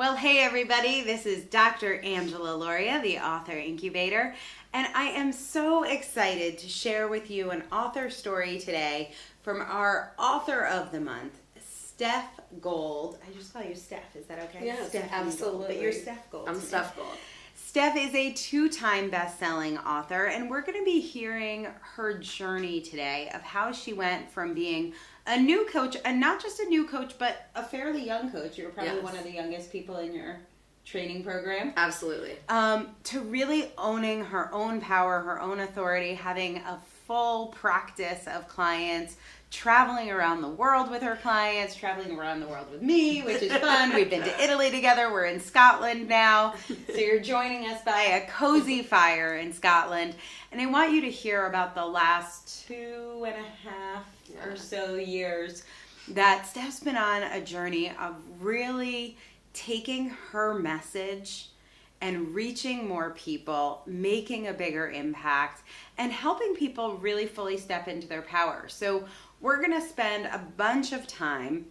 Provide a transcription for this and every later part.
Well, hey everybody, this is Dr. Angela Loria, the Author Incubator, and I am so excited to share with you an author story today from our Author of the Month, Steph Gold. I just call you Steph, is that okay? Yes, Stephanie absolutely. Gold, but you're Steph Gold. I'm today. Steph Gold. Steph is a 2-time best-selling author, and we're going to be hearing her journey today of how she went from being a new coach, and not just a new coach, but a fairly young coach. You were probably Yes. one of the youngest people in your training program. Absolutely. To really owning her own power, her own authority, having a full practice of clients, traveling around the world with her clients, traveling around the world with me, which is fun. We've been to Italy together. We're in Scotland now. So you're joining us by a cozy fire in Scotland. And I want you to hear about the last 2.5 or so years that Steph's been on a journey of really taking her message and reaching more people, making a bigger impact, and helping people really fully step into their power. So we're going to spend a bunch of time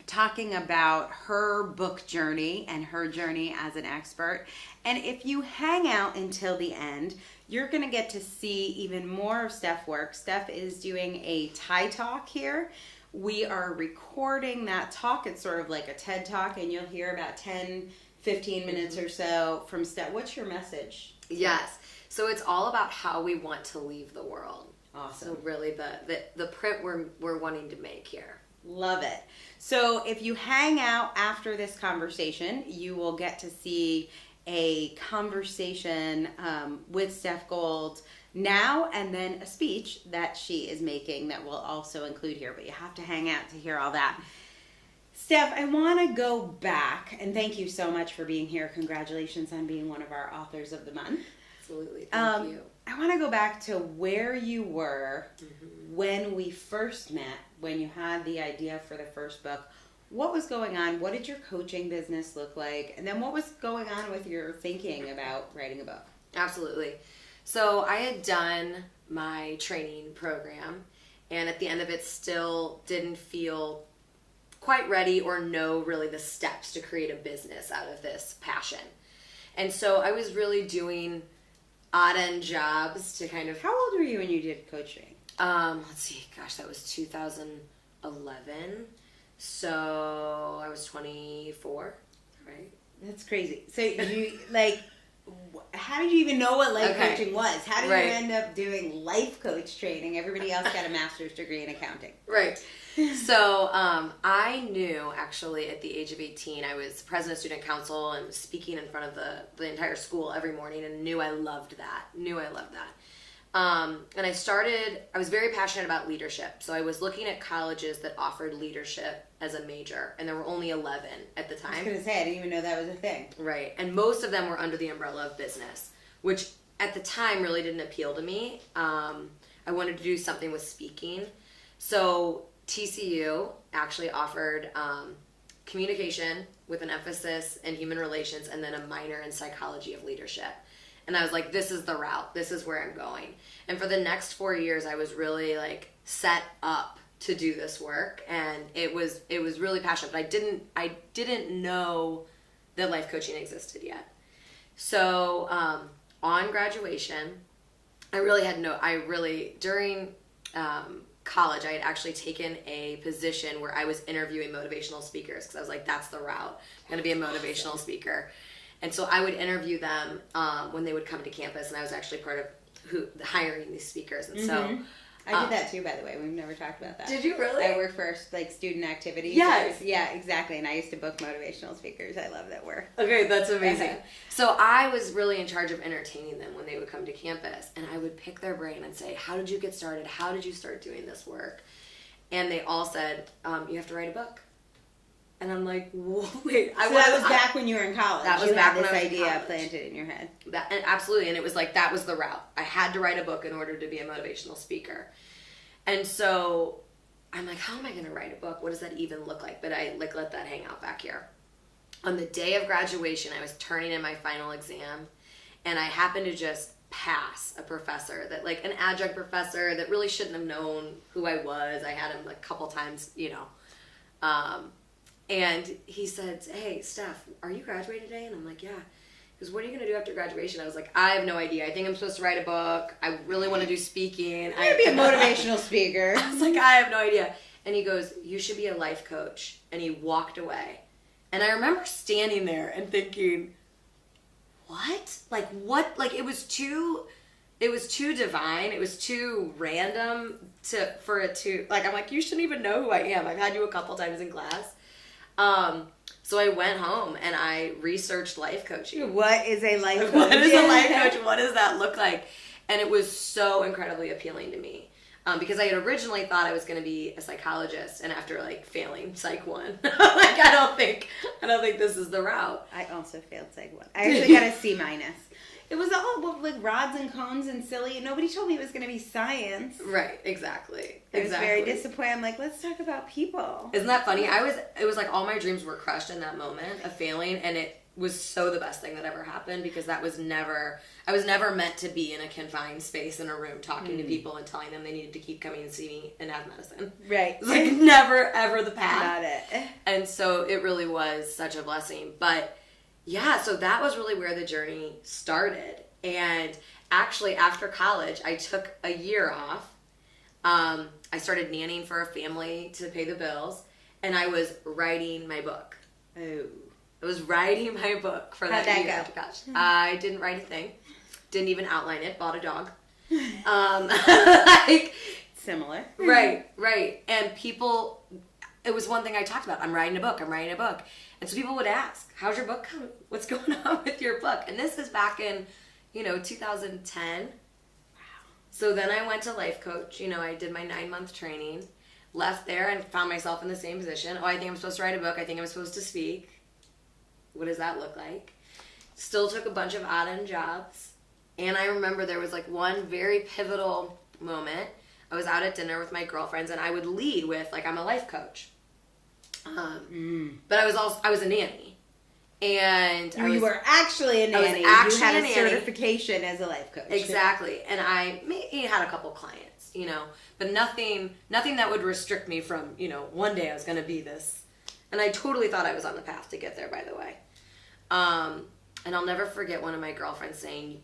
talking about her book journey and her journey as an expert. And if you hang out until the end, you're going to get to see even more of Steph's work. Steph is doing a TED Talk here. We are recording that talk. It's sort of like a TED Talk, and you'll hear about 10, 15 minutes or so from Steph. What's your message? Yes. So it's all about how we want to leave the world. Awesome. So really the print we're wanting to make here. Love it. So if you hang out after this conversation, you will get to see a conversation with Steph Gold now, and then a speech that she is making that we'll also include here, but you have to hang out to hear all that. Steph, I want to go back, and thank you so much for being here. Congratulations on being one of our Authors of the Month. Absolutely. Thank you. I want to go back to where you were when we first met, when you had the idea for the first book. What was going on? What did your coaching business look like? And then what was going on with your thinking about writing a book? Absolutely. So I had done my training program, and at the end of it still didn't feel quite ready or know really the steps to create a business out of this passion. And so I was really doing odd end jobs to kind of... How old were you when you did coaching? Let's see, gosh, that was 2011. So I was 24, right? That's crazy. So you, how did you even know what life coaching was? How did you end up doing life coach training? Everybody else got a master's degree in accounting. Right. So I knew, actually, at the age of 18, I was president of student council and speaking in front of the entire school every morning, and knew I loved that. And I was very passionate about leadership. So I was looking at colleges that offered leadership as a major, and there were only 11 at the time. I was going to say, I didn't even know that was a thing. Right. And most of them were under the umbrella of business, which at the time really didn't appeal to me. I wanted to do something with speaking. So TCU actually offered communication with an emphasis in human relations, and then a minor in psychology of leadership. And I was like, this is the route. This is where I'm going. And for the next 4 years, I was really set up to do this work, and it was really passionate. But I didn't know that life coaching existed yet. So on graduation, during college, I had actually taken a position where I was interviewing motivational speakers, because I was like, that's the route. I'm going to be a motivational speaker. And so I would interview them when they would come to campus, and I was actually part of hiring these speakers. And so I did that too, by the way. We've never talked about that. Did you really? I worked for student activities. Yes. Yeah, exactly. And I used to book motivational speakers. I love that work. Okay, that's amazing. So I was really in charge of entertaining them when they would come to campus, and I would pick their brain and say, how did you get started? How did you start doing this work? And they all said, you have to write a book. And I'm like, wait. That was back when you were in college. That was back when I was in this idea college. planted in your head. Absolutely. And it was that was the route. I had to write a book in order to be a motivational speaker. And so I'm like, how am I going to write a book? What does that even look like? But I let that hang out back here. On the day of graduation, I was turning in my final exam, and I happened to just pass a professor that an adjunct professor that really shouldn't have known who I was. I had him a couple times, And he said, hey, Steph, are you graduating today? And I'm like, yeah. He goes, what are you going to do after graduation? I was like, I have no idea. I think I'm supposed to write a book. I really want to do speaking. I'm going to be a motivational speaker. I was like, I have no idea. And he goes, you should be a life coach. And he walked away. And I remember standing there and thinking, what? Like, what? Like, it was too divine. It was too random for it to, like, I'm like, you shouldn't even know who I am. I've had you a couple times in class. So I went home and I researched life coaching. What is a life coach? What is a life coach? What does that look like? And it was so incredibly appealing to me. Because I had originally thought I was going to be a psychologist, and after like failing Psych 1, like I don't think this is the route. I also failed Psych 1. I actually got a C-. It was all like rods and cones and silly. Nobody told me it was going to be science. Right, exactly. I was very disappointed. I'm like, let's talk about people. Isn't that funny? It was like all my dreams were crushed in that moment of failing, and it was so the best thing that ever happened, because I was never meant to be in a confined space in a room talking to people and telling them they needed to keep coming and see me and have medicine. Right. It was like never ever the path. Not it. And so it really was such a blessing. But yeah, so that was really where the journey started. And actually after college, I took a year off. I started nannying for a family to pay the bills, and I was writing my book. Oh. I was writing my book for that year after college. I didn't write a thing. Didn't even outline it. Bought a dog. Like, similar. Right. And people, it was one thing I talked about. I'm writing a book. And so people would ask, how's your book coming? What's going on with your book? And this is back in, 2010. Wow. So then I went to life coach. I did my 9-month training, left there and found myself in the same position. Oh, I think I'm supposed to write a book. I think I'm supposed to speak. What does that look like? Still took a bunch of odd-end jobs. And I remember there was like one very pivotal moment. I was out at dinner with my girlfriends, and I would lead with like, I'm a life coach. But I was a nanny. And you were actually a nanny. You had a certification as a life coach. Exactly. And I had a couple clients, but nothing that would restrict me from, one day I was going to be this. And I totally thought I was on the path to get there, by the way. And I'll never forget one of my girlfriends saying,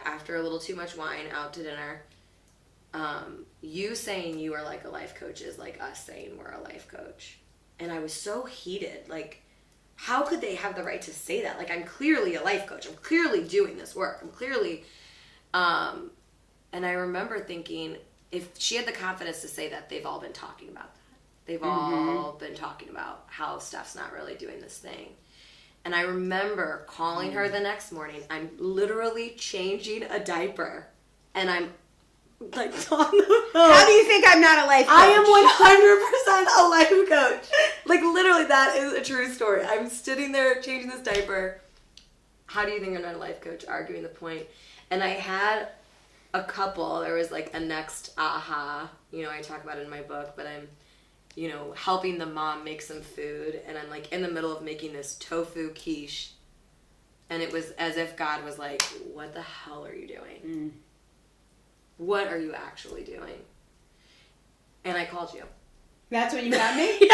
after a little too much wine out to dinner, you saying you are like a life coach is like us saying we're a life coach. And I was so heated. Like, how could they have the right to say that? Like, I'm clearly a life coach. I'm clearly doing this work. I'm clearly, and I remember thinking, if she had the confidence to say that, they've all been talking about that. They've all been talking about how Steph's not really doing this thing. And I remember calling her the next morning. I'm literally changing a diaper. And I'm like on the phone. How do you think I'm not a life coach? I am 100% a life coach. Like, literally, that is a true story. I'm sitting there changing this diaper. How do you think I'm not a life coach? Arguing the point. And I had a couple. There was like a next aha. I talk about it in my book, but I'm helping the mom make some food, and I'm like in the middle of making this tofu quiche, and it was as if God was like, what the hell are you doing? What are you actually doing? And I called you. That's when you got me? Yeah.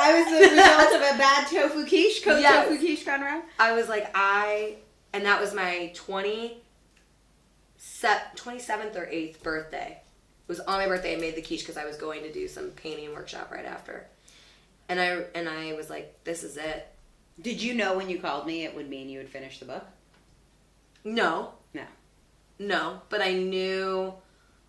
I was the result of a bad tofu quiche, tofu quiche gone wrong? I was like, and that was my 27th or 8th birthday. It was on my birthday. I made the quiche because I was going to do some painting workshop right after. And I was like, this is it. Did you know when you called me it would mean you would finish the book? No, but I knew,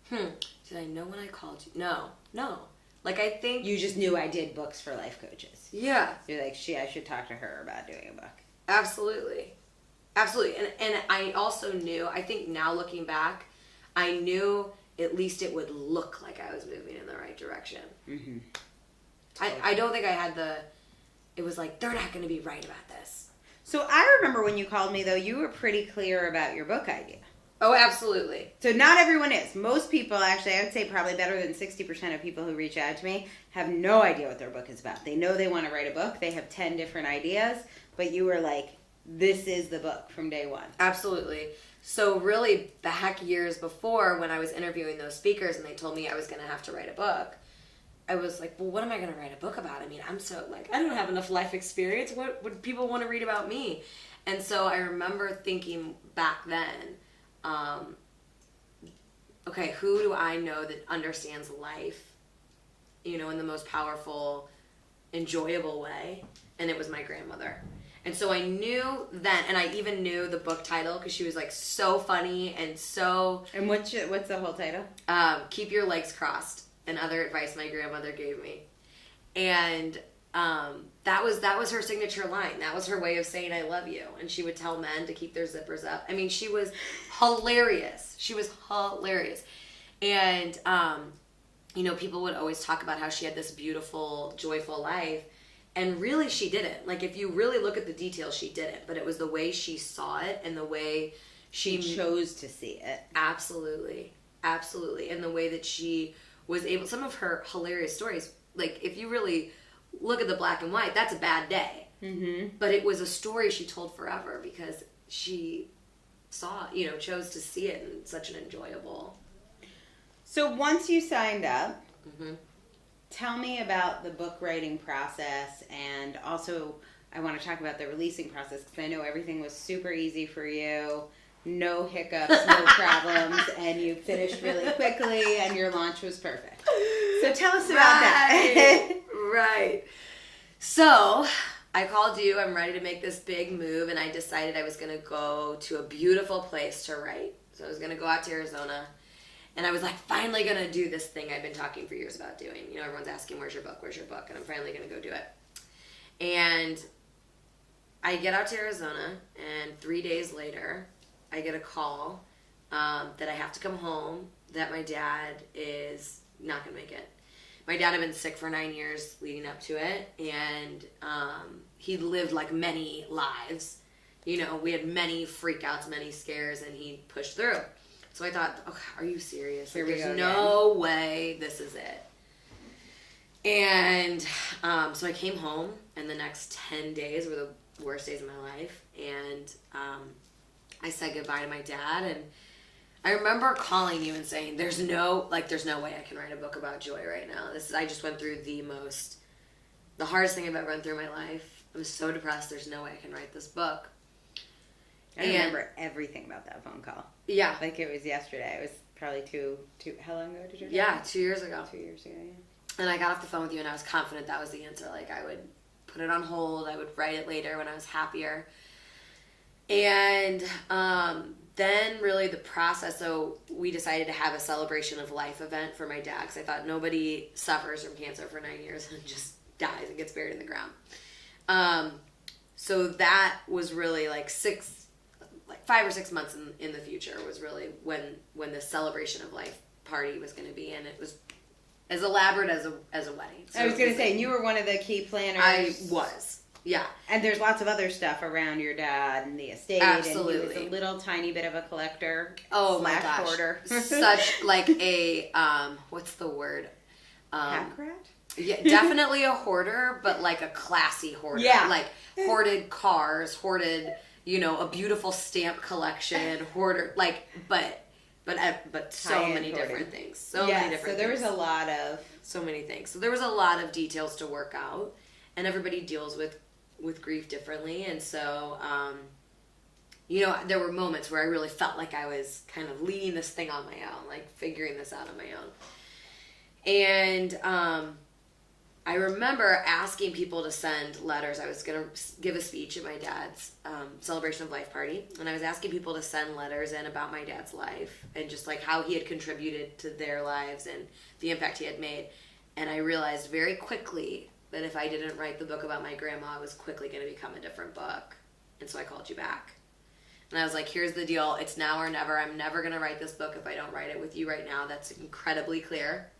did I know when I called you? No. Like, I think... You just knew I did books for life coaches. Yeah. You're like, I should talk to her about doing a book. Absolutely. And I also knew, I think now looking back, I knew at least it would look like I was moving in the right direction. Mm-hmm. I don't think I had it was like, they're not going to be right about this. So I remember when you called me, though, you were pretty clear about your book idea. Oh, absolutely. So not everyone is. Most people, actually, I would say probably better than 60% of people who reach out to me have no idea what their book is about. They know they want to write a book. They have 10 different ideas. But you were like, this is the book from day one. Absolutely. So really, back years before, when I was interviewing those speakers and they told me I was going to have to write a book, I was like, well, what am I going to write a book about? I mean, I'm so, like, I don't have enough life experience. What would people want to read about me? And so I remember thinking back then, okay, who do I know that understands life, you know, in the most powerful, enjoyable way? And it was my grandmother. And so I knew then, and I even knew the book title because she was like so funny and so. And what's the whole title? Keep Your Legs Crossed, and other advice my grandmother gave me. And that was her signature line. That was her way of saying I love you. And she would tell men to keep their zippers up. I mean, she was hilarious. She was hilarious. And you know, people would always talk about how she had this beautiful, joyful life. And really, she didn't. Like, if you really look at the details, she didn't. But it was the way she saw it and the way she chose to see it. Absolutely. Absolutely. And the way that she was able, some of her hilarious stories, like, if you really look at the black and white, that's a bad day. Mm-hmm. But it was a story she told forever because she saw, you know, chose to see it in such an enjoyable. So once you signed up, Mm-hmm. tell me about the book writing process, and also I want to talk about the releasing process because I know everything was super easy for you. No hiccups, no problems, and you finished really quickly and your launch was perfect. So tell us about that. Right. So I called you. I'm ready to make this big move, and I decided I was going to go to a beautiful place to write. So I was going to go out to Arizona. And I was like, finally going to do this thing I've been talking for years about doing. You know, everyone's asking, where's your book? Where's your book? And I'm finally going to go do it. And I get out to Arizona, and 3 days later, I get a call that I have to come home, that my dad is not going to make it. My dad had been sick for 9 years leading up to it, and he lived like many lives. You know, we had many freakouts, many scares, and he pushed through. So I thought, okay, are you serious? Here we There's go no way this is it. And so I came home, and the next 10 days were the worst days of my life. And I said goodbye to my dad. And I remember calling you and saying, there's no way I can write a book about joy right now. I just went through the hardest thing I've ever been through in my life. I was so depressed. There's no way I can write this book. I remember everything about that phone call. Yeah. Like it was yesterday. It was probably two how long ago did you? Yeah, 2 years ago. 2 years ago, yeah. And I got off the phone with you, and I was confident that was the answer. Like, I would put it on hold. I would write it later when I was happier. And then really the process, so we decided to have a celebration of life event for my dad, because I thought nobody suffers from cancer for 9 years and just dies and gets buried in the ground. So that was really like 5 or 6 months in the future was really when the celebration of life party was going to be, and it was as elaborate as a wedding. So I was going to say, you were one of the key planners. I was, yeah. And there's lots of other stuff around your dad and the estate. Absolutely. And he was a little tiny bit of a collector. Oh my gosh. Hoarder. Such like a, what's the word? Pack rat? Yeah, definitely a hoarder, but like a classy hoarder. Yeah. Like hoarded cars, hoarded, you know, a beautiful stamp collection, hoarder, like, but so High-end many hoarding. different things. So many different so there things. was a lot of... So many things. So there was a lot of details to work out, and everybody deals with grief differently. And so, you know, there were moments where I really felt like I was kind of leading this thing on my own, like figuring this out on my own. And I remember asking people to send letters. I was going to give a speech at my dad's celebration of life party, and I was asking people to send letters in about my dad's life and just like how he had contributed to their lives and the impact he had made. And I realized very quickly that if I didn't write the book about my grandma, it was quickly going to become a different book. And so I called you back. And I was like, here's the deal. It's now or never. I'm never going to write this book if I don't write it with you right now. That's incredibly clear.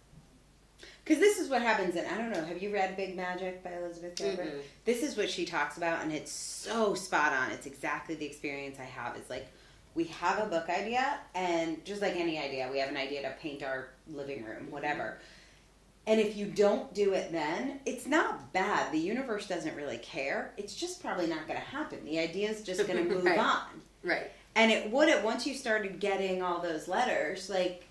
Because this is what happens, and I don't know, have you read Big Magic by Elizabeth Gilbert? Mm-mm. This is what she talks about, and it's so spot on. It's exactly the experience I have. It's like, we have a book idea, and just like any idea, we have an idea to paint our living room, whatever. And if you don't do it then, it's not bad. The universe doesn't really care. It's just probably not going to happen. The idea is just going to move Right. on. Right. And it would, once you started getting all those letters, like,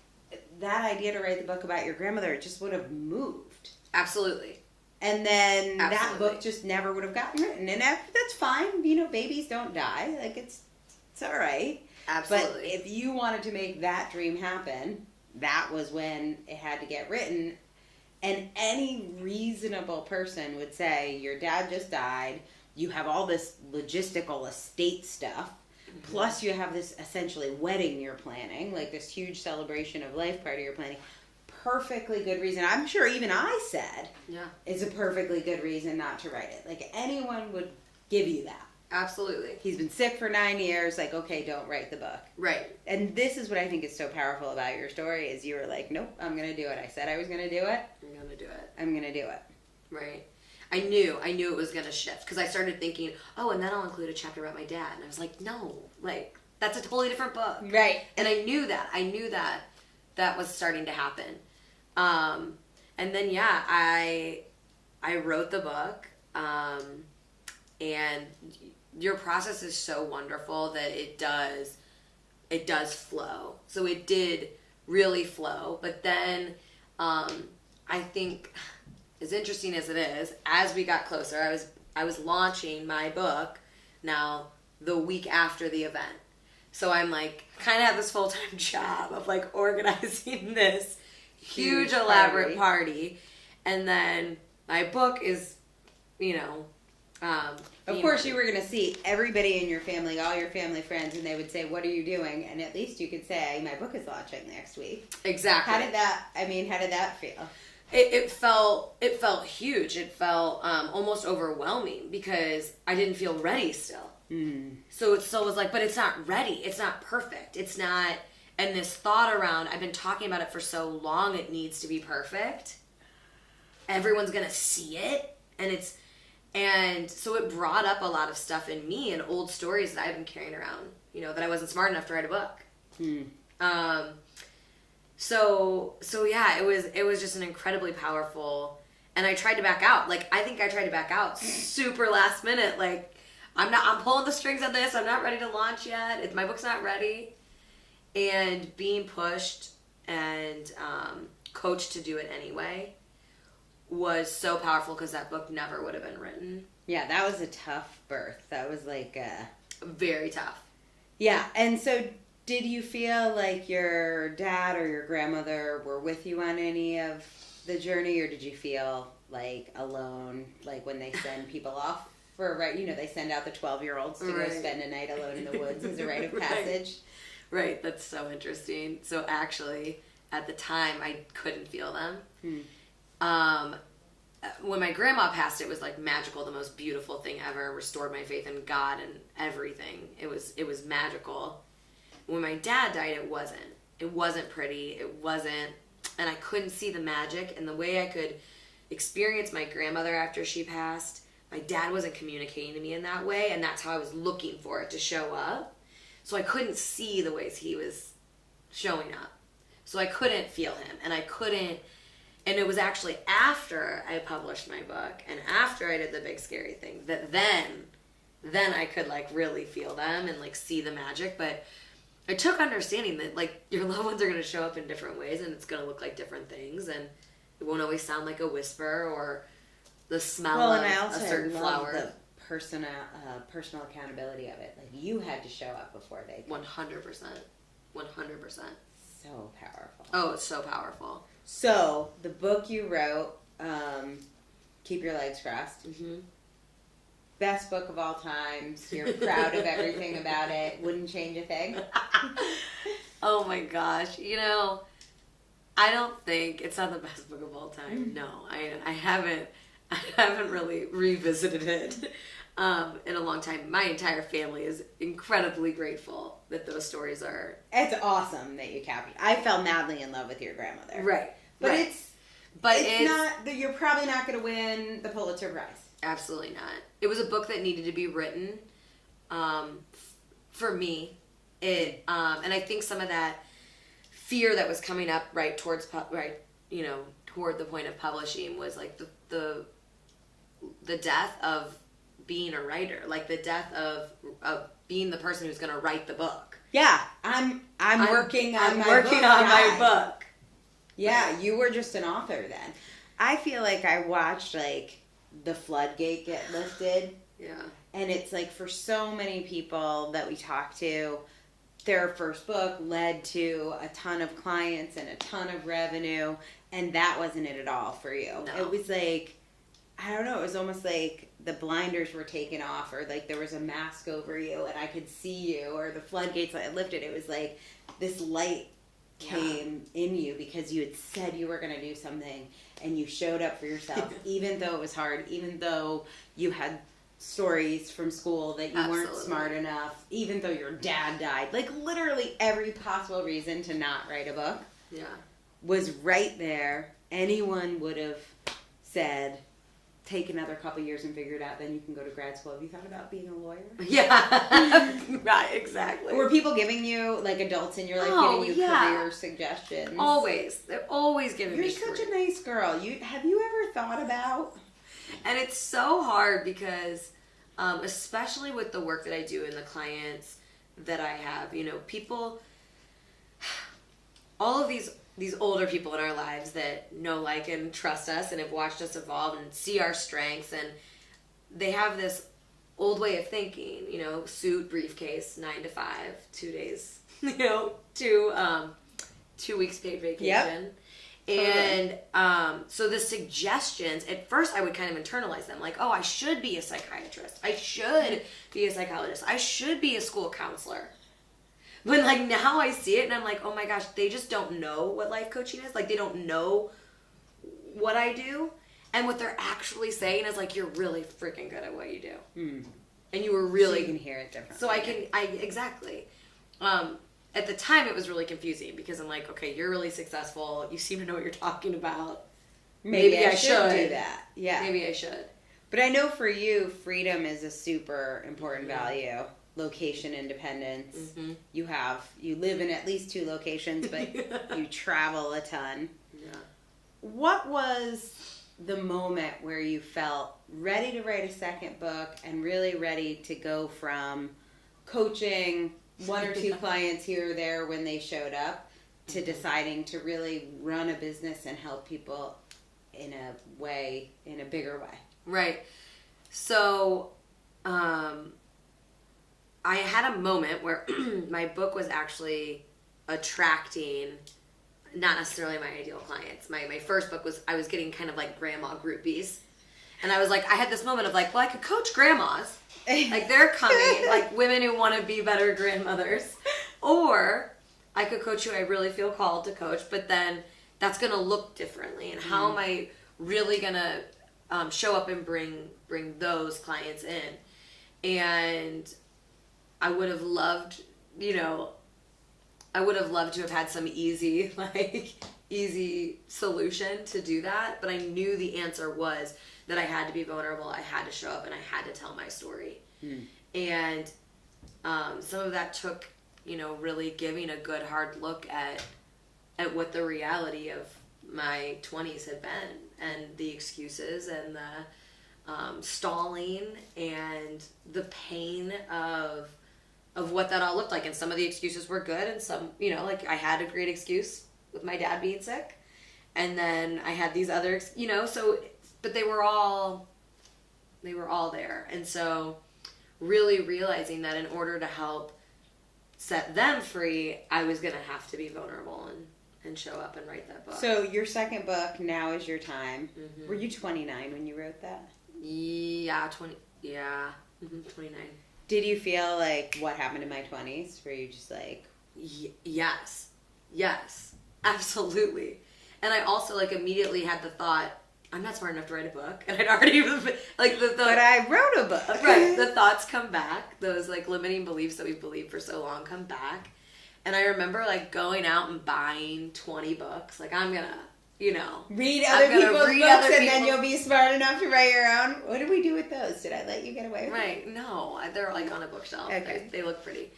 that idea to write the book about your grandmother, it just would have moved. Absolutely. And then that Absolutely. book just never would have gotten written. And that's fine. You know, babies don't die. Like, it's all right. Absolutely. But if you wanted to make that dream happen, that was when it had to get written. And any reasonable person would say, your dad just died. You have all this logistical estate stuff. Plus, you have this essentially wedding you're planning, like this huge celebration of life party you're planning. Perfectly good reason. I'm sure even I said it's a perfectly good reason not to write it. Like, anyone would give you that. Absolutely. He's been sick for 9 years. Like, okay, don't write the book. Right. And this is what I think is so powerful about your story is you were like, nope, I'm going to do it. I said I was going to do it. I'm going to do it. I'm going to do it. Right. I knew it was going to shift because I started thinking, oh, and then I'll include a chapter about my dad. And I was like, no, like, that's a totally different book. Right. And I knew that was starting to happen. And then, yeah, I wrote the book, and your process is so wonderful that it does flow. So it did really flow. But then, I think, as interesting as it is, as we got closer, I was launching my book now the week after the event. So I'm like, kind of have this full-time job of like organizing this huge elaborate party. And then my book is, of course you were going to see everybody in your family, all your family friends, and they would say, what are you doing? And at least you could say, my book is launching next week. Exactly. How did that feel? It felt huge. It felt almost overwhelming because I didn't feel ready still. So it still was like, but it's not ready. It's not perfect. It's not. And this thought around, I've been talking about it for so long, it needs to be perfect. Everyone's going to see it. And so it brought up a lot of stuff in me and old stories that I've been carrying around, that I wasn't smart enough to write a book. So yeah, it was just an incredibly powerful, and I tried to back out. Like, I think I tried to back out super last minute. Like, I'm pulling the strings on this. I'm not ready to launch yet. My book's not ready. And being pushed and coached to do it anyway was so powerful because that book never would have been written. Yeah, that was a tough birth. That was like very tough. Yeah, and so did you feel like your dad or your grandmother were with you on any of the journey, or did you feel like alone, like when they send people off for, they send out the 12-year-olds to go spend a night alone in the woods as a rite of passage? Right, that's so interesting. So actually, at the time, I couldn't feel them. When my grandma passed, it was like magical, the most beautiful thing ever. Restored my faith in God and everything. It was magical. When my dad died, it wasn't. It wasn't pretty. It wasn't, and I couldn't see the magic. And the way I could experience my grandmother after she passed, my dad wasn't communicating to me in that way, and that's how I was looking for it to show up. So I couldn't see the ways he was showing up. So I couldn't feel him, and and it was actually after I published my book and after I did the big scary thing that then I could like really feel them and like see the magic. But I took understanding that like your loved ones are going to show up in different ways and it's going to look like different things, and it won't always sound like a whisper or the smell of a certain flower. The personal accountability of it. Like, you had to show up before they did. 100%. 100%. So powerful. Oh, it's so powerful. So, the book you wrote, Keep Your Legs Crossed. Mm-hmm. Best book of all times. You're proud of everything about it. Wouldn't change a thing. Oh my gosh. I don't think it's not the best book of all time. No, I haven't really revisited it in a long time. My entire family is incredibly grateful that those stories are. It's awesome that you captured. I fell madly in love with your grandmother. Right. But right. it's not. You're probably not going to win the Pulitzer Prize. Absolutely not. It was a book that needed to be written for me. And I think some of that fear that was coming up toward the point of publishing was like the death of being a writer, like the death of being the person who's going to write the book. Yeah, I'm working on my book. My book. Yeah, you were just an author then. I feel like I watched like the floodgate get lifted. Yeah. And it's like for so many people that we talk to, their first book led to a ton of clients and a ton of revenue, and that wasn't it at all for you. No. It was like, I don't know, it was almost like the blinders were taken off, or like there was a mask over you and I could see you, or the floodgates lifted. It was like this light came in you because you had said you were going to do something, and you showed up for yourself, even though it was hard, even though you had stories from school that you weren't Absolutely. smart enough, even though your dad died. Like literally every possible reason to not write a book Yeah. was right there. Anyone would have said, take another couple years and figure it out, then you can go to grad school. Have you thought about being a lawyer? Yeah. Right, exactly. Were people giving you, like adults in your life, Oh, giving you yeah. career suggestions? Always. They're always giving You're me such career. a nice girl. Have you ever thought about... And it's so hard because, especially with the work that I do and the clients that I have, you know, people, all of these older people in our lives that know, like, and trust us and have watched us evolve and see our strengths, and they have this old way of thinking, you know, suit, briefcase, 9 to 5, 2 days, you know, 2 weeks paid vacation. Yep. And so the suggestions, at first I would kind of internalize them, like, oh, I should be a psychiatrist, I should be a psychologist, I should be a school counselor. But like now I see it and I'm like, oh my gosh, they just don't know what life coaching is. Like they don't know what I do. And what they're actually saying is like, you're really freaking good at what you do. Mm. And you were So really you can hear it differently. So exactly. At the time, it was really confusing because I'm like, okay, you're really successful. You seem to know what you're talking about. Maybe I should do that. Yeah. Maybe I should. But I know for you, freedom is a super important value. Location independence. Mm-hmm. You live in at least 2 locations, but you travel a ton. Yeah. What was the moment where you felt ready to write a second book and really ready to go from coaching 1 or 2 clients here or there when they showed up to deciding to really run a business and help people in a bigger way? Right. So, I had a moment where my book was actually attracting not necessarily my ideal clients. My first book was, I was getting kind of like grandma groupies. And I was like, I had this moment of like, well, I could coach grandmas. Like they're coming, like women who want to be better grandmothers. Or I could coach who I really feel called to coach, but then that's going to look differently. And how am I really going to show up and bring those clients in? And I would have loved, to have had some easy solution to do that. But I knew the answer was that I had to be vulnerable, I had to show up, and I had to tell my story. And some of that took, really giving a good hard look at what the reality of my 20s had been, and the excuses and the stalling and the pain of what that all looked like. And some of the excuses were good, and some, like I had a great excuse with my dad being sick, and then I had these other, but they were all there. And so really realizing that in order to help set them free, I was going to have to be vulnerable and show up and write that book. So your second book, Now Is Your Time. Mm-hmm. Were you 29 when you wrote that? Yeah, 29. Did you feel like what happened in my 20s? Were you just like... Yes, absolutely. And I also immediately had the thought, I'm not smart enough to write a book, and I'd already But I wrote a book. Right, the thoughts come back. Those limiting beliefs that we've believed for so long come back. And I remember going out and buying 20 books. I'm gonna, read other people's books, and then people's... you'll be smart enough to write your own. What did we do with those? Did I let you get away with Right, no, they're on a bookshelf. Okay. They look pretty.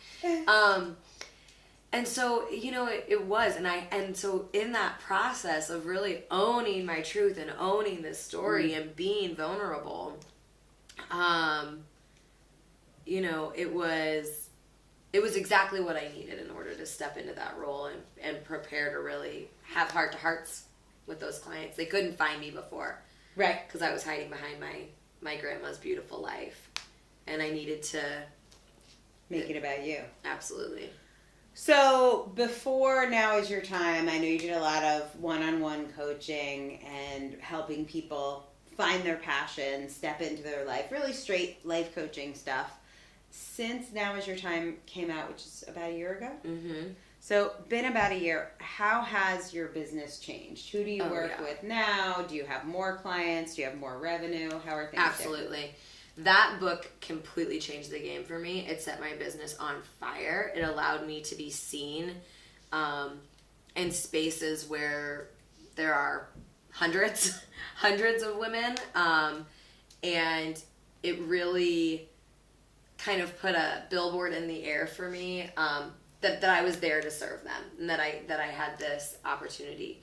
And so, it was, and so in that process of really owning my truth and owning this story and being vulnerable, it was exactly what I needed in order to step into that role and prepare to really have heart-to-hearts with those clients. They couldn't find me before. Right. Because I was hiding behind my grandma's beautiful life. And I needed to Make it about you. Absolutely. So before Now Is Your Time, I know you did a lot of one-on-one coaching and helping people find their passion, step into their life, really straight life coaching stuff. Since Now Is Your Time came out, which is about a year ago. Mm-hmm. So been about a year. How has your business changed? Who do you work with now? Do you have more clients? Do you have more revenue? How are things Absolutely. different? That book completely changed the game for me. It set my business on fire. It allowed me to be seen in spaces where there are hundreds of women. And it really kind of put a billboard in the air for me that I was there to serve them and that I had this opportunity.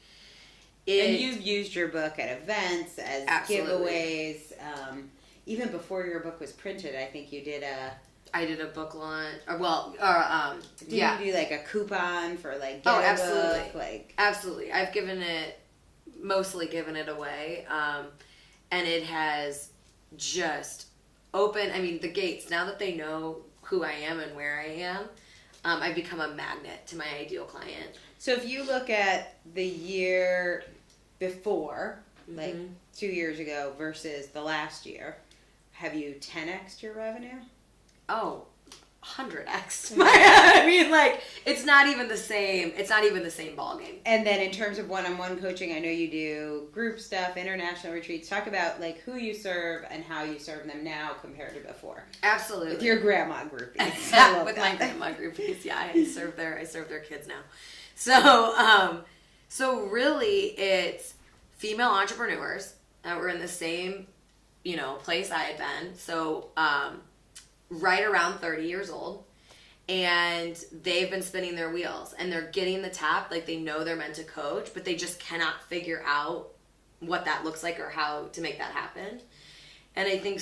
And you've used your book at events as Absolutely. giveaways. Even before your book was printed, I think you did I did a book launch, you do like a coupon for like get a absolutely. book? Like Absolutely. I've mostly given it away. And it has just opened, the gates. Now that they know who I am and where I am, I've become a magnet to my ideal client. So if you look at the year before, like 2 years ago versus the last year, have you 10x'd your revenue? Oh, 100x. It's not even the same ball game. And then in terms of one-on-one coaching, I know you do group stuff, international retreats. Talk about like who you serve and how you serve them now compared to before. Absolutely. With your grandma groupies. With my grandma groupies, yeah, I serve their kids now. So really, it's female entrepreneurs that were in the same, place I had been. So right around 30 years old. And they've been spinning their wheels and they're getting the tap, like they know they're meant to coach, but they just cannot figure out what that looks like or how to make that happen. And I think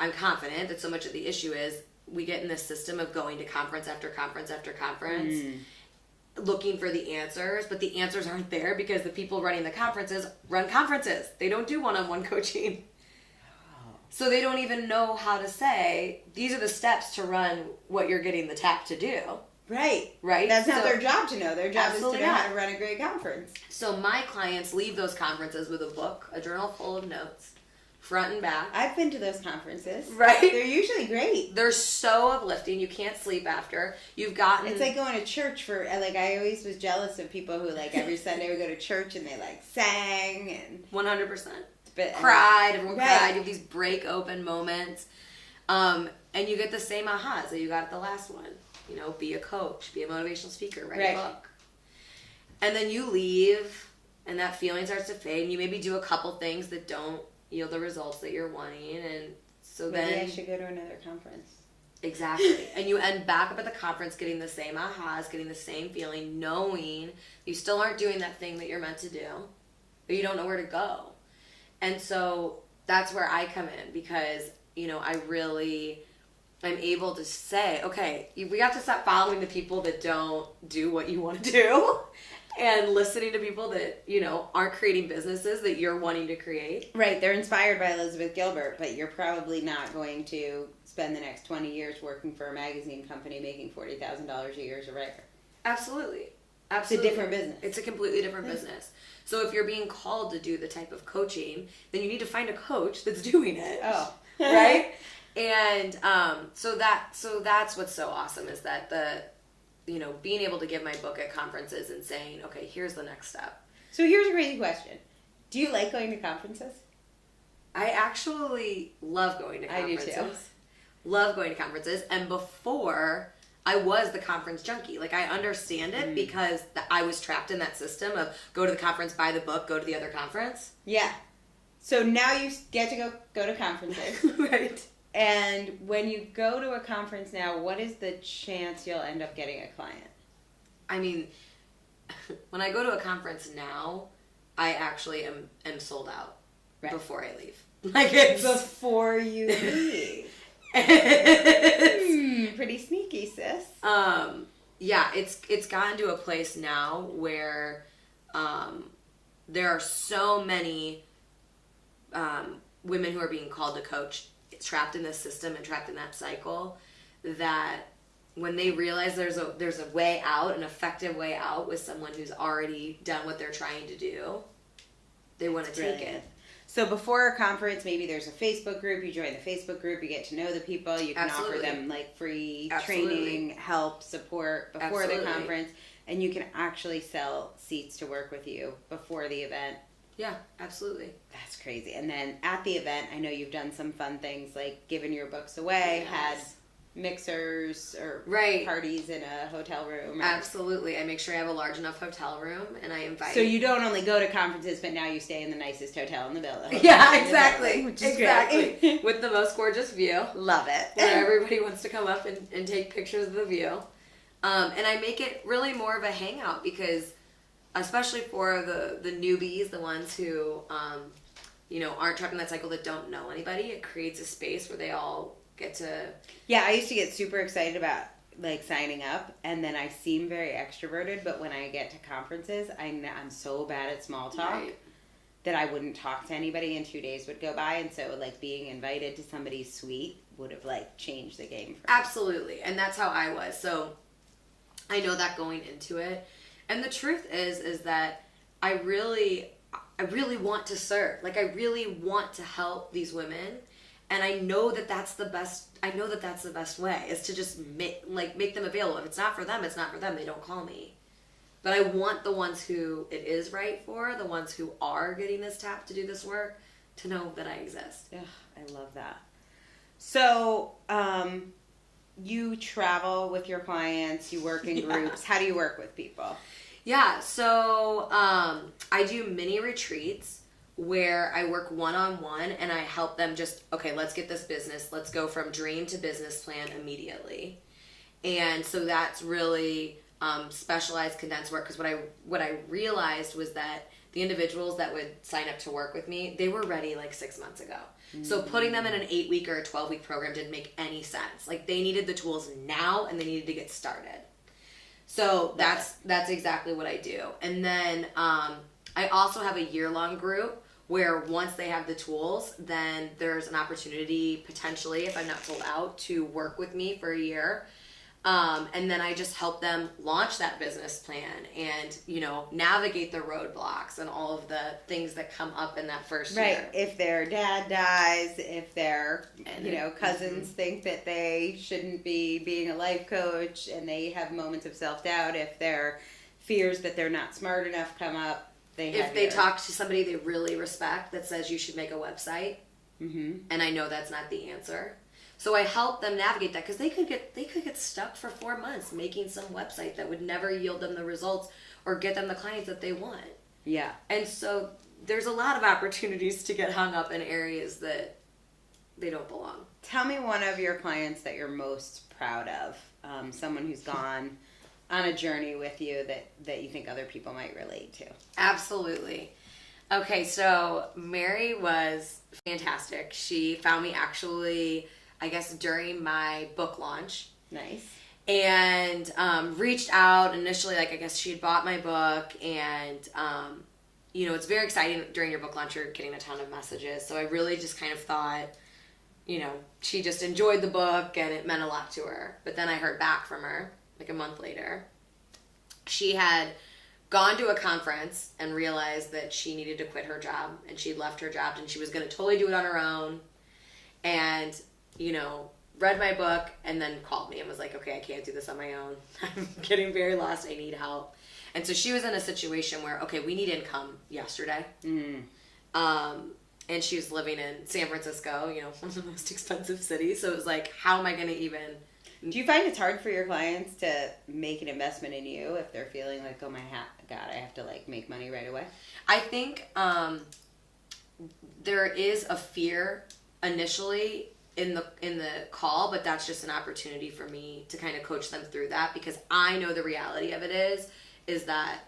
I'm confident that so much of the issue is we get in this system of going to conference after conference after conference, looking for the answers, but the answers aren't there because the people running the conferences run conferences. They don't do one-on-one coaching. So they don't even know how to say, these are the steps to run what you're getting the tap to do. Right. Right? That's not their job to know. Their job is to know not. how to run a great conference. So my clients leave those conferences with a book, a journal full of notes, front and back. I've been to those conferences. Right? They're usually great. They're so uplifting. You can't sleep after. It's like going to church for, like, I always was jealous of people who, like, every Sunday would go to church and they, like, sang and... 100%. Everyone Right. cried. You have these break open moments. And you get the same ahas that you got at the last one. Be a coach, be a motivational speaker, write a book. And then you leave and that feeling starts to fade and you maybe do a couple things that don't yield the results that you're wanting. And so Maybe I should go to another conference. Exactly. And you end back up at the conference getting the same ahas, getting the same feeling, knowing you still aren't doing that thing that you're meant to do, but you don't know where to go. And so that's where I come in because, I'm able to say, okay, we have to stop following the people that don't do what you want to do and listening to people that, aren't creating businesses that you're wanting to create. Right. They're inspired by Elizabeth Gilbert, but you're probably not going to spend the next 20 years working for a magazine company making $40,000 a year as a writer. Absolutely. It's a different business. It's a completely different business. So if you're being called to do the type of coaching, then you need to find a coach that's doing it. Oh. Right? And so that's what's so awesome is that being able to give my book at conferences and saying, okay, here's the next step. So here's a crazy question. Do you like going to conferences? I actually love going to conferences. I do too. Love going to conferences. And before, I was the conference junkie. Like, I understand it because I was trapped in that system of go to the conference, buy the book, go to the other conference. Yeah. So now you get to go to conferences. Right. And when you go to a conference now, what is the chance you'll end up getting a client? When I go to a conference now, I actually am sold out before I leave. Like it's before you leave. Pretty sneaky, sis. Yeah, it's gotten to a place now where there are so many women who are being called to coach, trapped in this system and trapped in that cycle, that when they realize there's a way out, an effective way out with someone who's already done what they're trying to do, they want to take it. So before a conference, maybe there's a Facebook group. You join the Facebook group. You get to know the people. You can offer them like free training, help, support before the conference, and you can actually sell seats to work with you before the event. Yeah, absolutely. That's crazy. And then at the event, I know you've done some fun things like giving your books away, had mixers or parties in a hotel room. Absolutely. I make sure I have a large enough hotel room, and I invite. So you don't only go to conferences, but now you stay in the nicest hotel in the building. Yeah, exactly. Exactly. With the most gorgeous view. Love it. Where everybody wants to come up and take pictures of the view. And I make it really more of a hangout because, especially for the newbies, the ones who, aren't trapped in that cycle, that don't know anybody, it creates a space where they all get to. Yeah, I used to get super excited about like signing up, and then I seem very extroverted, but when I get to conferences, I'm so bad at small talk that I wouldn't talk to anybody, and 2 days would go by, and so like being invited to somebody's suite would have like changed the game for me. Absolutely, and that's how I was. So I know that going into it, and the truth is that I really want to serve. Like, I really want to help these women. And I know that that's the best. I know that that's the best way, is to just make them available. If it's not for them, it's not for them. They don't call me. But I want the ones who it is right for, the ones who are getting this tap to do this work, to know that I exist. Yeah, I love that. So, you travel with your clients. You work in groups. How do you work with people? Yeah, so I do mini retreats where I work one-on-one and I help them just, okay, let's get this business. Let's go from dream to business plan immediately. And so that's really specialized, condensed work, because what I realized was that the individuals that would sign up to work with me, they were ready like 6 months ago. Mm-hmm. So putting them in an 8-week or a 12-week program didn't make any sense. Like, they needed the tools now and they needed to get started. So that's exactly what I do. And then I also have a year-long group where once they have the tools, then there's an opportunity, potentially, if I'm not sold out, to work with me for a year. And then I just help them launch that business plan and, navigate the roadblocks and all of the things that come up in that first year. Right. If their dad dies, if their, cousins think that they shouldn't be being a life coach and they have moments of self-doubt, if their fears that they're not smart enough come up, if they talk to somebody they really respect that says you should make a website, and I know that's not the answer. So I help them navigate that, because they could get stuck for 4 months making some website that would never yield them the results or get them the clients that they want. Yeah. And so there's a lot of opportunities to get hung up in areas that they don't belong. Tell me one of your clients that you're most proud of, someone who's gone on a journey with you that you think other people might relate to. Absolutely. Okay, so Mary was fantastic. She found me actually, I guess, during my book launch. Nice. And reached out initially, I guess she had bought my book, and it's very exciting during your book launch. You're getting a ton of messages. So I really just kind of thought, she just enjoyed the book and it meant a lot to her. But then I heard back from her like a month later. She had gone to a conference and realized that she needed to quit her job, and she'd left her job and she was going to totally do it on her own, and read my book and then called me and was like, okay, I can't do this on my own. I'm getting very lost. I need help. And so she was in a situation where, okay, we need income yesterday. And she was living in San Francisco, one of the most expensive cities. So it was like, how am I going to even... Do you find it's hard for your clients to make an investment in you if they're feeling like, oh my God, I have to make money right away? I think there is a fear initially in the call, but that's just an opportunity for me to kind of coach them through that, because I know the reality of it is that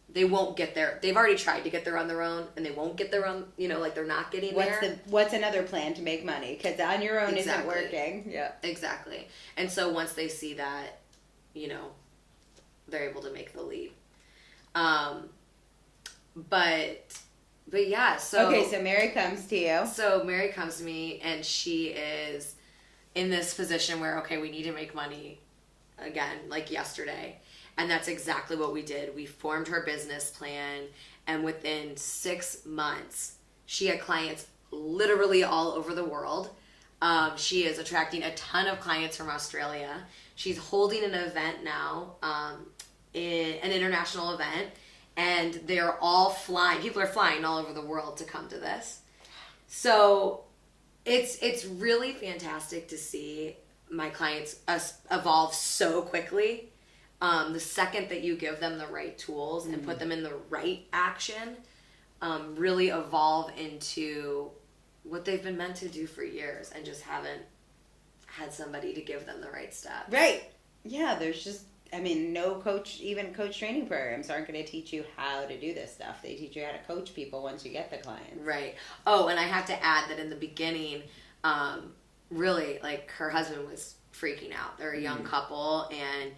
they won't get there. They've already tried to get there on their own, and they won't get there on, they're not getting there. What's another plan to make money? Because on your own isn't working. Yeah, exactly. And so once they see that, they're able to make the leap. But yeah, so Okay, so Mary comes to you. So Mary comes to me, and she is in this position where, okay, we need to make money again, like yesterday. And that's exactly what we did. We formed her business plan, and within 6 months, she had clients literally all over the world. She is attracting a ton of clients from Australia. She's holding an event now, an international event, and they're all flying. People are flying all over the world to come to this. So it's really fantastic to see my clients evolve so quickly. The second that you give them the right tools and put them in the right action, really evolve into what they've been meant to do for years and just haven't had somebody to give them the right steps. Right. Yeah, there's just, I mean, no coach, even coach training programs aren't going to teach you how to do this stuff. They teach you how to coach people once you get the clients. Right. Oh, and I have to add that in the beginning, really, like, her husband was freaking out. They're a young couple, and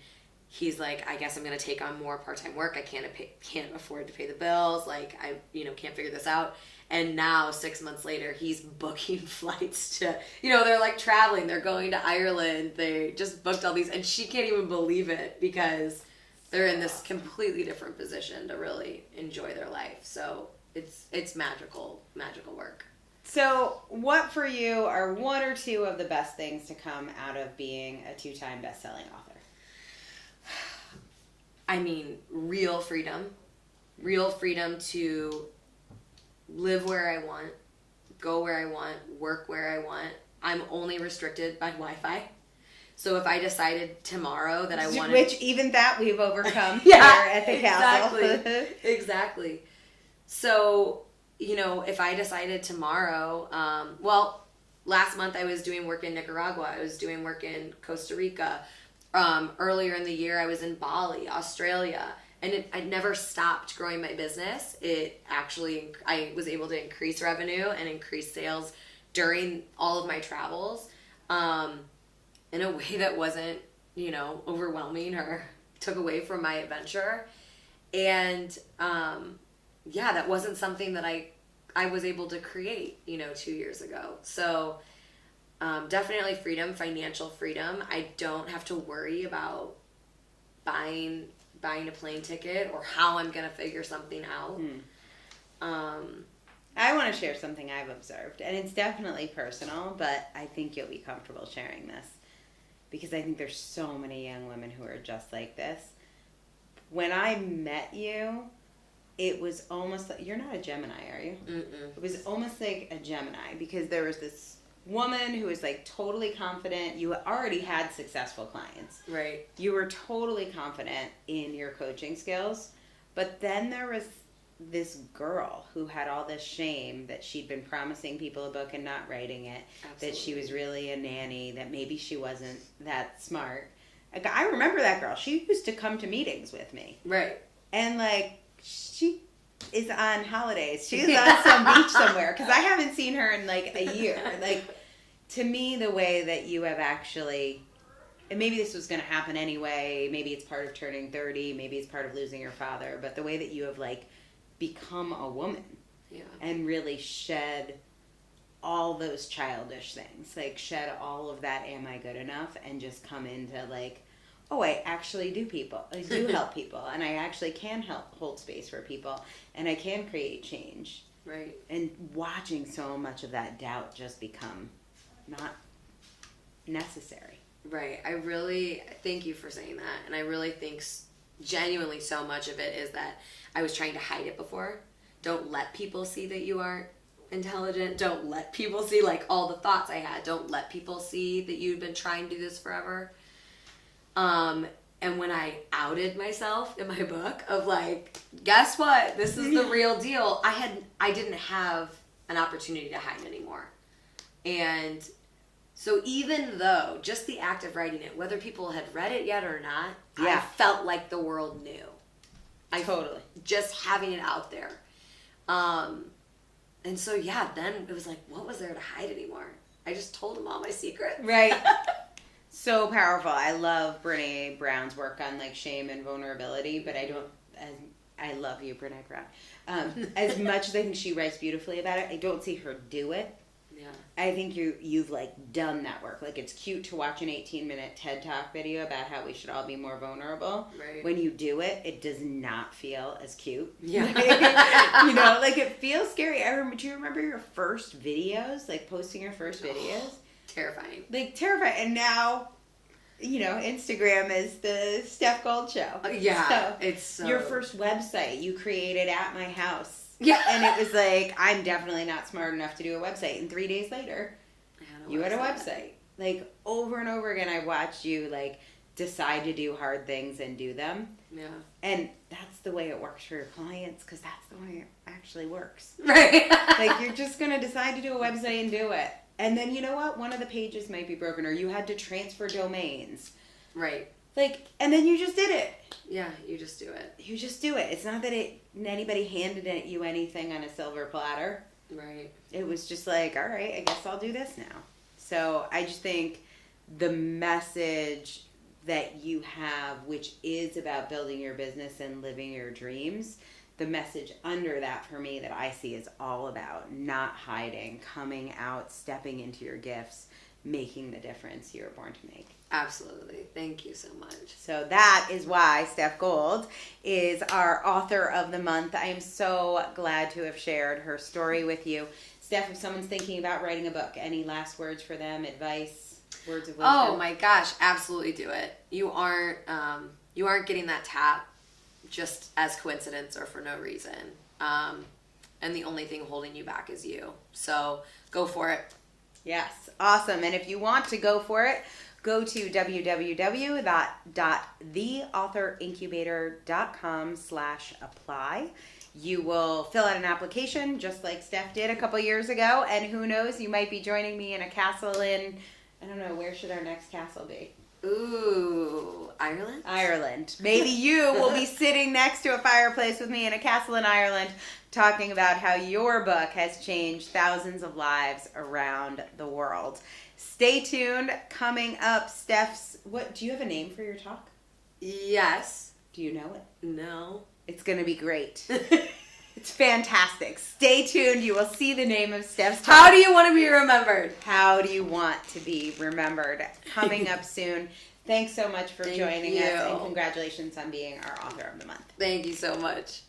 he's like, I guess I'm going to take on more part-time work. I can't afford to pay the bills. Like, I, can't figure this out. And now, 6 months later, he's booking flights to, they're like traveling. They're going to Ireland. They just booked all these, and she can't even believe it because they're in this completely different position to really enjoy their life. So it's magical work. So what for you are one or two of the best things to come out of being a 2-time best-selling author? I mean, real freedom to live where I want, go where I want, work where I want. I'm only restricted by Wi-Fi. So if I decided tomorrow that I wanted... Which even that we've overcome yeah, here at the castle. Exactly. So, if I decided tomorrow... last month I was doing work in Nicaragua. I was doing work in Costa Rica. Earlier in the year I was in Bali, Australia. And I never stopped growing my business. I was able to increase revenue and increase sales during all of my travels in a way that wasn't, overwhelming or took away from my adventure. And, that wasn't something that I was able to create, 2 years ago. So definitely freedom, financial freedom. I don't have to worry about buying a plane ticket or how I'm going to figure something out. I want to share something I've observed, and it's definitely personal, but I think you'll be comfortable sharing this because I think there's so many young women who are just like this. When I met you, it was almost like, you're not a Gemini, are you? Mm-mm. It was almost like a Gemini because there was this woman who was like totally confident. You already had successful clients. Right. You were totally confident in your coaching skills. But then there was this girl who had all this shame that she'd been promising people a book and not writing it. Absolutely. That she was really a nanny, that maybe she wasn't that smart. Like, I remember that girl. She used to come to meetings with me. Right. And like, she is on holidays. She's on some beach somewhere because I haven't seen her in like a year. Like, to me, the way that you have actually, and maybe this was going to happen anyway, maybe it's part of turning 30, maybe it's part of losing your father, but the way that you have like become a woman and really shed all those childish things, like shed all of that am I good enough and just come into like, oh, I actually I do help people, and I actually can hold space for people, and I can create change. Right. And watching so much of that doubt just become not necessary. Right. I really thank you for saying that. And I really think genuinely so much of it is that I was trying to hide it before. Don't let people see that you aren't intelligent. Don't let people see like all the thoughts I had. Don't let people see that you'd been trying to do this forever. And when I outed myself in my book of like, guess what? This is the real deal. I didn't have an opportunity to hide anymore. And so even though just the act of writing it, whether people had read it yet or not, I felt like the world knew. Totally. Just having it out there. And so, then it was like, what was there to hide anymore? I just told them all my secrets. Right. So powerful. I love Brene Brown's work on like shame and vulnerability, but I don't, I love you, Brene Brown. As much as I think she writes beautifully about it, I don't see her do it. Yeah. I think you've like done that work. Like, it's cute to watch an 18-minute TED Talk video about how we should all be more vulnerable. Right. When you do it, it does not feel as cute. Yeah. You know, like, it feels scary. Do you remember your first videos? Like, posting your first videos? Terrifying. Like, terrifying. And now, you know, Instagram is the Steph Gold show. Yeah. So, It's so... your first website you created at my house. Yeah. And it was like, I'm definitely not smart enough to do a website. And 3 days later, you had a website. Like, over and over again, I watched you, like, decide to do hard things and do them. Yeah. And that's the way it works for your clients, because that's the way it actually works. Right. Like, you're just going to decide to do a website and do it. And then, you know what? One of the pages might be broken, or you had to transfer domains. Right. Like, and then you just did it. Yeah, you just do it. You just do it. It's not that anybody handed you anything on a silver platter. Right. It was just like, all right, I guess I'll do this now. So I just think the message that you have, which is about building your business and living your dreams, the message under that for me that I see is all about not hiding, coming out, stepping into your gifts, making the difference you were born to make. Absolutely. Thank you so much. So that is why Steph Gold is our author of the month. I am so glad to have shared her story with you. Steph, if someone's thinking about writing a book, any last words for them, advice, words of wisdom? Oh my gosh, absolutely do it. You aren't getting that tap just as coincidence or for no reason. And the only thing holding you back is you. So go for it. Yes, awesome. And if you want to go for it, go to www.theauthorincubator.com/apply. You will fill out an application just like Steph did a couple years ago. And who knows, you might be joining me in a castle in, I don't know, where should our next castle be? Ooh, Ireland? Ireland. Maybe you will be sitting next to a fireplace with me in a castle in Ireland talking about how your book has changed thousands of lives around the world. Stay tuned. Coming up, Steph's, do you have a name for your talk? Yes. Do you know it? No. It's going to be great. It's fantastic. Stay tuned. You will see the name of Steph's talk. How do you want to be remembered? How do you want to be remembered? Coming up soon. Thanks so much for joining us, and congratulations on being our author of the month. Thank you so much.